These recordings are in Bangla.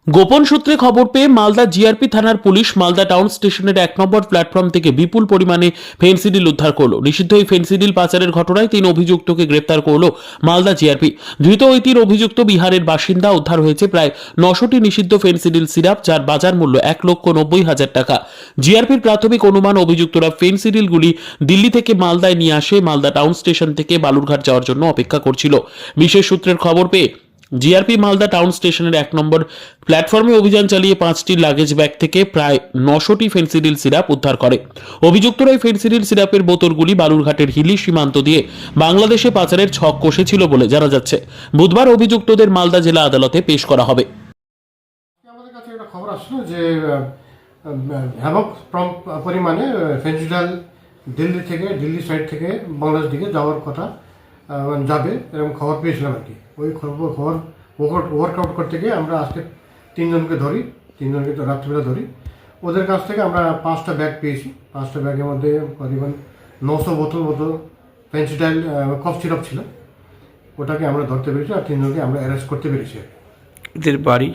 গোপন সূত্রে খবর পেয়ে মালদা জিআরপি থানার পুলিশ মালদা টাউন স্টেশনের 1 নম্বর প্ল্যাটফর্ম থেকে বিপুল পরিমাণে ফেন্সিডিল উদ্ধার করলো। নিষিদ্ধ এই ফেন্সিডিল পাচারের ঘটনায় 3 অভিযুক্তকে গ্রেপ্তার করলো মালদা জিআরপি। ধৃত ওই 3 অভিযুক্ত বিহারের বাসিন্দা। উদ্ধার হয়েছে প্রায় 900টি নিষিদ্ধ ফেন্সিডিল সিরাপ, যার বাজার মূল্য 1,90,000 টাকা। জিআরপির প্রাথমিক অনুমান অভিযুক্তরা ফেন্সিডিলগুলি দিল্লি থেকে মালদায় নিয়ে আসে মালদা টাউন স্টেশন থেকে বালুরঘাট যাওয়ার জন্য অপেক্ষা করছিল। বিশেষ সূত্রের খবর পেয়ে জিআরপি মালদা টাউন স্টেশনের 1 নম্বর প্ল্যাটফর্মে অভিযান চালিয়ে 5টি লাগেজ ব্যাগ থেকে প্রায় 900টি ফেন্সিডিল সিরাপ উদ্ধার করে। অভিযুক্তরা এই ফেন্সিডিল সিরাপের বোতলগুলি বালুরঘাটের হিলি সীমান্ত দিয়ে বাংলাদেশে পাচারের ছক কষেছিল বলে জানা যাচ্ছে। বুধবার অভিযুক্তদের মালদা জেলা আদালতে পেশ করা হবে। আমাদের কাছে একটা খবর আসলো যে হ্যাভক পরিমাণে ফেন্সিডিল দিল্লি সাইড থেকে বাংলাদেশ দিকে যাওয়ার কথা যাবে এরকম খবর পেয়েছিলাম আর কি। ওই খবর ওয়ার্কআউট করতে গিয়ে আমরা আজকে 3 জনকে তো রাত্রিবেলা ধরি। ওদের কাছ থেকে আমরা 5টা ব্যাগ পেয়েছি। 5টা ব্যাগের মধ্যে করিবন 900 বোতল ফেন্সিডিল কফ সিরাপ ছিল। ওটাকে আমরা ধরতে পেরেছি আর 3 জনকে আমরা অ্যারেস্ট করতে পেরেছি। এদের বাড়ি?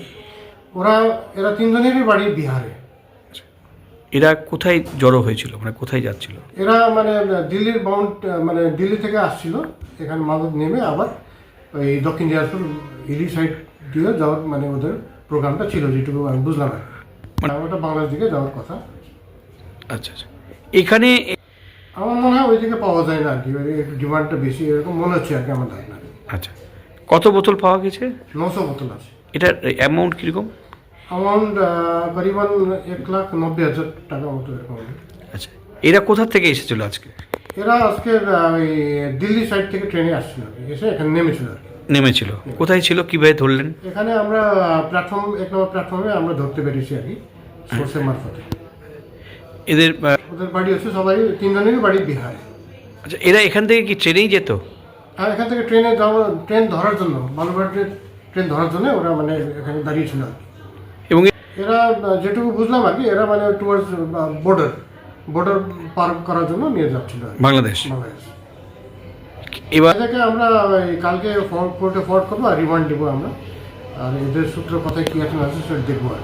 এরা 3 জনেরই বাড়ি বিহারে। এরা কোথায় জড়ো হয়েছিল, মানে কোথায় যাচ্ছিল? এরা দিল্লি থেকে আসছিল, এখানে মালদা নেমে আবার ওই দক্ষিণ দিনাজপুর হিলি সাইড দিয়ে যাওয়ার ওদের প্রোগ্রামটা ছিল, যেটুকু আমি বুঝলাম আর ওটা বাংলাদেশ দিকে যাওয়ার কথা। আচ্ছা আচ্ছা। এখানে আমার মনে হয় ওই দিকে পাওয়া যায় না আর কি, একটু ডিমান্ডটা বেশি এরকম মনে হচ্ছে আর কি আমার ধারণা। আচ্ছা, কত বোতল পাওয়া গেছে? 900 বোতল আছে। এটার অ্যামাউন্ট কীরকম? অ্যামাউন্ট করিবন 1,90,000 টাকা মতো এরকম। আচ্ছা, এরা কোথা থেকে এসেছিল আজকে? এরা আজকে ওই দিল্লি সাইড থেকে ট্রেনে আসছিল, এসে এখানে নেমেছিল আর কি। নেমেছিল কোথায় ছিল, কিভাবে ধরলেন? এখানে আমরা 1 নম্বর প্ল্যাটফর্মে আমরা ধরতে পেরেছি আর কি, সোর্সের মারফতে। ওদের বাড়ি হচ্ছে সবাই 3 জনেরই বাড়ি বিহারে। আচ্ছা, এরা এখান থেকে কি ট্রেনেই যেত? আর এখান থেকে ট্রেন ধরার জন্য, বালুরঘাটের ট্রেন ধরার জন্য ওরা এখানে দাঁড়িয়েছিল আর কি। এবং এরা যেটুকু বুঝলাম আর কি, এরা টুয়ার্ডস বর্ডার পার করার জন্য নিয়ে যাচ্ছিল বাংলাদেশ। এবার থেকে আমরা কালকে কোর্টে ফরওয়ার্ড করবো আর রিমান্ড দেবো আমরা, আর এদের সূত্র কথায় কি আছে না আছে সেটা দেখবো আর